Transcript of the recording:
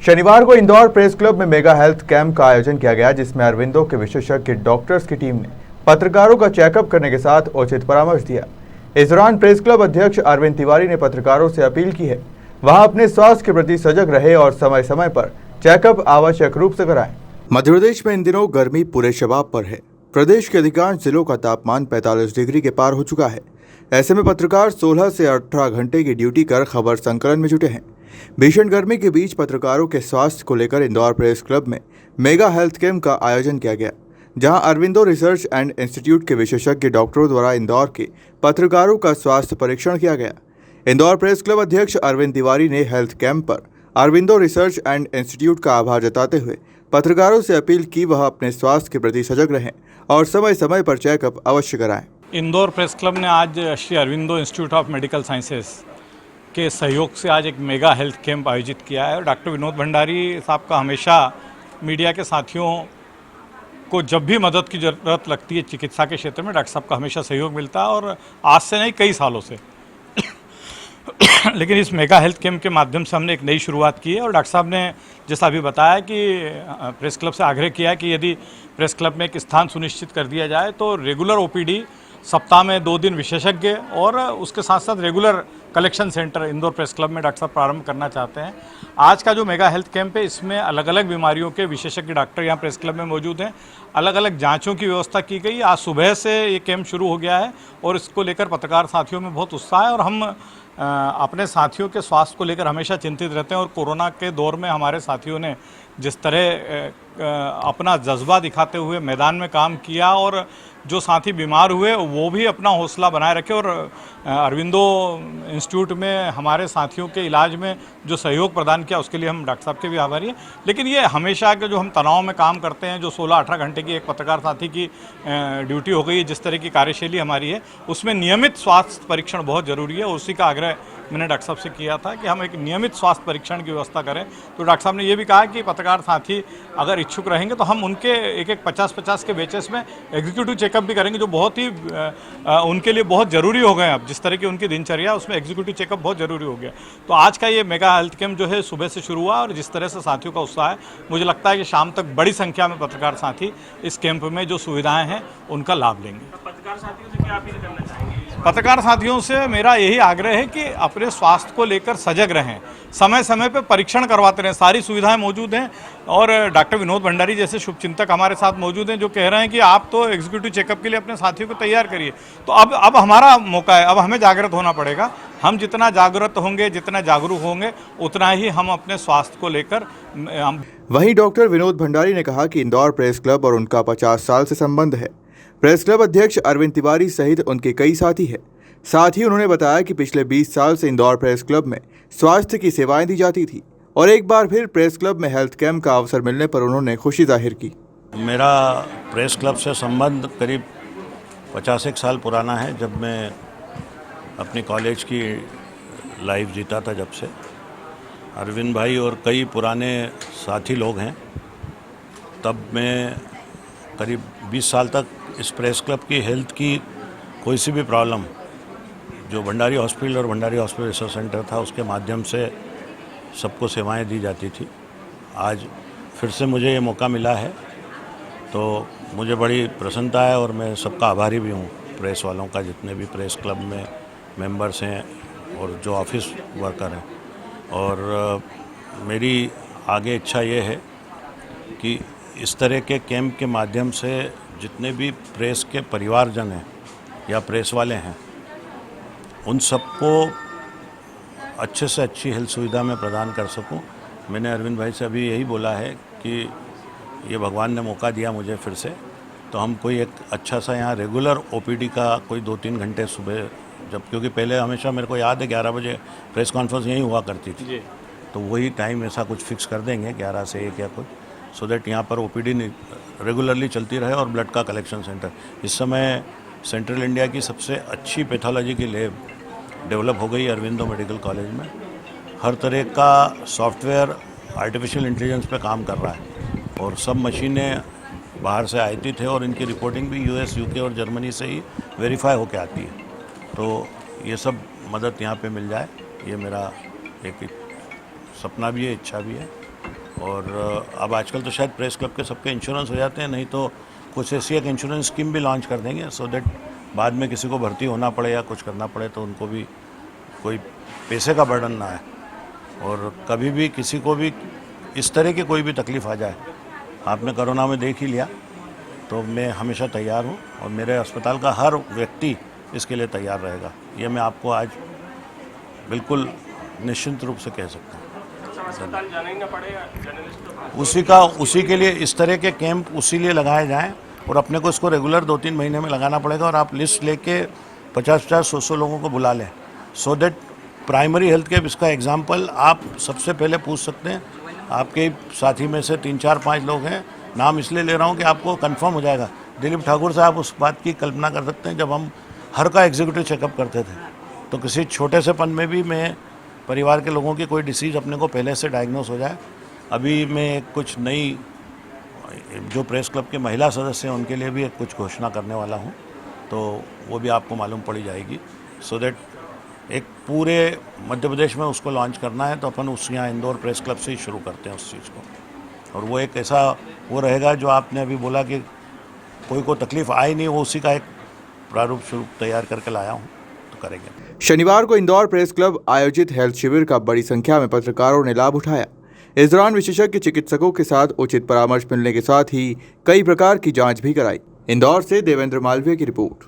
शनिवार को Indore press club में मेगा हेल्थ कैंप का आयोजन किया गया, जिसमें अरविंदो के विशेषज्ञ डॉक्टर्स की टीम ने पत्रकारों का चेकअप करने के साथ उचित परामर्श दिया। इस दौरान प्रेस क्लब अध्यक्ष अरविंद तिवारी ने पत्रकारों से अपील की है वहां अपने स्वास्थ्य के प्रति सजग रहे और समय समय पर चेकअप आवश्यक रूप से कराएं। मध्य प्रदेश में इन दिनों गर्मी पूरे शबाब पर है। प्रदेश के अधिकांश जिलों का तापमान 45 डिग्री के पार हो चुका है। ऐसे में पत्रकार 16 से 18 घंटे की ड्यूटी कर खबर संकलन में जुटे हैं। भीषण गर्मी के बीच पत्रकारों के स्वास्थ्य को लेकर इंदौर प्रेस क्लब में मेगा हेल्थ कैंप का आयोजन किया गया, जहां अरविंदो रिसर्च एंड इंस्टीट्यूट के विशेषज्ञ डॉक्टरों द्वारा इंदौर के पत्रकारों का स्वास्थ्य परीक्षण किया गया। इंदौर प्रेस क्लब अध्यक्ष अरविंद तिवारी ने हेल्थ कैंप पर अरविंदो रिसर्च एंड इंस्टीट्यूट का आभार जताते हुए पत्रकारों से अपील की वह अपने स्वास्थ्य के प्रति सजग रहें और समय समय पर चेकअप अवश्य कराएं। इंदौर प्रेस क्लब ने आज Shri Aurobindo institute of medical sciences के सहयोग से आज एक मेगा हेल्थ कैंप आयोजित किया है। डॉक्टर विनोद भंडारी साहब का हमेशा मीडिया के साथियों को जब भी मदद की ज़रूरत लगती है चिकित्सा के क्षेत्र में, डॉक्टर साहब का हमेशा सहयोग मिलता है और आज से नहीं कई सालों से लेकिन इस मेगा हेल्थ कैंप के माध्यम से हमने एक नई शुरुआत की है और डॉक्टर साहब ने जैसा अभी बताया कि प्रेस क्लब से आग्रह किया कि यदि प्रेस क्लब में एक स्थान सुनिश्चित कर दिया जाए तो रेगुलर ओपीडी, सप्ताह में 2 दिन विशेषज्ञ और उसके साथ साथ regular collection centre Indore press club में डॉक्टर साहब प्रारंभ करना चाहते हैं। आज का जो मेगा हेल्थ कैंप है इसमें अलग अलग बीमारियों के विशेषज्ञ डॉक्टर यहाँ प्रेस क्लब में मौजूद हैं। अलग अलग जांचों की व्यवस्था की गई। आज सुबह से ये कैंप शुरू हो गया है और इसको लेकर पत्रकार साथियों में बहुत उत्साह है और हम अपने साथियों के स्वास्थ्य को लेकर हमेशा चिंतित रहते हैं और कोरोना के दौर में हमारे साथियों ने जिस तरह अपना जज्बा दिखाते हुए मैदान में काम किया और जो साथी बीमार हुए वो भी अपना हौसला बनाए रखे और अरविंदो इंस्टीट्यूट में हमारे साथियों के इलाज में जो सहयोग प्रदान किया उसके लिए हम डॉक्टर साहब के भी आभारी हैं। लेकिन ये हमेशा के जो हम तनाव में काम करते हैं, जो 16-18 घंटे की एक पत्रकार साथी की ड्यूटी हो गई है, जिस तरह की कार्यशैली हमारी है उसमें नियमित स्वास्थ्य परीक्षण बहुत ज़रूरी है। उसी का आग्रह मैंने डॉक्टर साहब से किया था कि हम एक नियमित स्वास्थ्य परीक्षण की व्यवस्था करें। तो डॉक्टर साहब ने ये भी कहा कि पत्रकार साथी अगर इच्छुक रहेंगे तो हम उनके एक 50-50 के बेचेस में एग्जीक्यूटिव चेकअप भी करेंगे, जो बहुत ही उनके लिए बहुत ज़रूरी हो गए। अब जिस तरह की उनकी दिनचर्या उसमें एग्जीक्यूटिव चेकअप बहुत ज़रूरी हो गया। तो आज का ये मेगा हेल्थ कैंप जो है सुबह से शुरू हुआ और जिस तरह से साथियों का उत्साह है, मुझे लगता है कि शाम तक बड़ी संख्या में पत्रकार साथी इस कैंप में जो सुविधाएँ हैं उनका लाभ लेंगे। पत्रकार साथियों से क्या अपील करना चाहेंगे? पत्रकार साथियों से मेरा यही आग्रह है कि अपने स्वास्थ्य को लेकर सजग रहें, समय समय पर परीक्षण करवाते रहें। सारी सुविधाएं मौजूद हैं और डॉक्टर विनोद भंडारी जैसे शुभचिंतक हमारे साथ मौजूद हैं जो कह रहे हैं कि आप तो एग्जीक्यूटिव चेकअप के लिए अपने साथियों को तैयार करिए। तो अब हमारा मौका है, अब हमें जागृत होना पड़ेगा। हम जितना जागृत होंगे, जितना जागरूक होंगे, उतना ही हम अपने स्वास्थ्य को लेकर वहीं डॉक्टर विनोद भंडारी ने कहा कि इंदौर प्रेस क्लब और उनका 50 साल से संबंध है। प्रेस क्लब अध्यक्ष अरविंद तिवारी सहित उनके कई साथी हैं। साथ ही उन्होंने बताया कि पिछले 20 साल से इंदौर प्रेस क्लब में स्वास्थ्य की सेवाएं दी जाती थी और एक बार फिर प्रेस क्लब में हेल्थ कैंप का अवसर मिलने पर उन्होंने खुशी जाहिर की। मेरा प्रेस क्लब से संबंध करीब 50 साल पुराना है। जब मैं अपनी कॉलेज की लाइफ जीता था, जब से अरविंद भाई और कई पुराने साथी लोग हैं, तब मैं करीब 20 साल तक इस प्रेस क्लब की हेल्थ की कोई सी भी प्रॉब्लम जो भंडारी हॉस्पिटल और भंडारी हॉस्पिटल रिसर्च सेंटर था उसके माध्यम से सबको सेवाएं दी जाती थी। आज फिर से मुझे ये मौका मिला है तो मुझे बड़ी प्रसन्नता है और मैं सबका आभारी भी हूँ, प्रेस वालों का, जितने भी प्रेस क्लब में मेंबर्स हैं और जो ऑफिस वर्कर हैं। और मेरी आगे इच्छा ये है कि इस तरह के कैंप के माध्यम से जितने भी प्रेस के परिवारजन हैं या प्रेस वाले हैं, उन सबको अच्छे से अच्छी हेल्थ सुविधा मैं प्रदान कर सकूं। मैंने अरविंद भाई से अभी यही बोला है कि ये भगवान ने मौका दिया मुझे फिर से, तो हम कोई एक अच्छा सा यहाँ रेगुलर ओपीडी का कोई 2-3 घंटे सुबह, जब क्योंकि पहले हमेशा मेरे को याद है 11 बजे प्रेस कॉन्फ्रेंस यहीं हुआ करती थी, तो वही टाइम ऐसा कुछ फिक्स कर देंगे 11 से 1 या कुछ, सो दैट यहाँ पर ओपीडी रेगुलरली चलती रहे और ब्लड का कलेक्शन सेंटर। इस समय सेंट्रल इंडिया की सबसे अच्छी पैथोलॉजी की लैब डेवलप हो गई अरविंदो मेडिकल कॉलेज में। हर तरह का सॉफ्टवेयर आर्टिफिशियल इंटेलिजेंस पे काम कर रहा है और सब मशीनें बाहर से आती थे और इनकी रिपोर्टिंग भी यूएस, यूके और जर्मनी से ही वेरीफाई होकर आती है। तो ये सब मदद यहाँ पे मिल जाए, ये मेरा एक सपना भी है, इच्छा भी है। और अब आजकल तो शायद प्रेस क्लब के सबके इंश्योरेंस हो जाते हैं, नहीं तो कुछ ऐसी एक इंश्योरेंस स्कीम भी लॉन्च कर देंगे सो दैट बाद में किसी को भर्ती होना पड़े या कुछ करना पड़े तो उनको भी कोई पैसे का बर्डन ना आए, और कभी भी किसी को भी इस तरह की कोई भी तकलीफ़ आ जाए, आपने कोरोना में देख ही लिया, तो मैं हमेशा तैयार हूँ और मेरे अस्पताल का हर व्यक्ति इसके लिए तैयार रहेगा। ये मैं आपको आज बिल्कुल निश्चिंत रूप से कह सकता हूँ। अस्पताल जाना ही ना पड़ेगा जर्नलिस्ट उसी के लिए इस तरह के कैंप उसी लिए लगाए जाएं, और अपने को इसको रेगुलर 2-3 महीने में लगाना पड़ेगा, और आप लिस्ट लेके 50-100 लोगों को बुला लें so that primary health care, इसका एग्जाम्पल आप सबसे पहले पूछ सकते हैं। आपके साथी में से 3-4-5 लोग हैं, नाम इसलिए ले रहा हूँ कि आपको कंफर्म हो जाएगा। दिलीप ठाकुर साहब उस बात की कल्पना कर सकते हैं, जब हम हर का एग्जीक्यूटिव चेकअप करते थे तो किसी छोटे से पन में भी मैं परिवार के लोगों की कोई डिसीज़ अपने को पहले से डायग्नोस हो जाए। अभी मैं कुछ नई जो प्रेस क्लब के महिला सदस्य हैं उनके लिए भी एक कुछ घोषणा करने वाला हूँ, तो वो भी आपको मालूम पड़ी जाएगी सो दैट एक पूरे मध्य प्रदेश में उसको लॉन्च करना है तो अपन उस यहाँ इंदौर प्रेस क्लब से ही शुरू करते हैं उस चीज़ को। और वो एक ऐसा वो रहेगा जो आपने अभी बोला कि कोई को तकलीफ़ आई नहीं, वो उसी का एक प्रारूप स्वरूप तैयार करके लाया हूँ, तो करेंगे। शनिवार को इंदौर प्रेस क्लब आयोजित हेल्थ शिविर का बड़ी संख्या में पत्रकारों ने लाभ उठाया। इस दौरान विशेषज्ञ चिकित्सकों के साथ उचित परामर्श मिलने के साथ ही कई प्रकार की जांच भी कराई। इंदौर से देवेंद्र मालवीय की रिपोर्ट।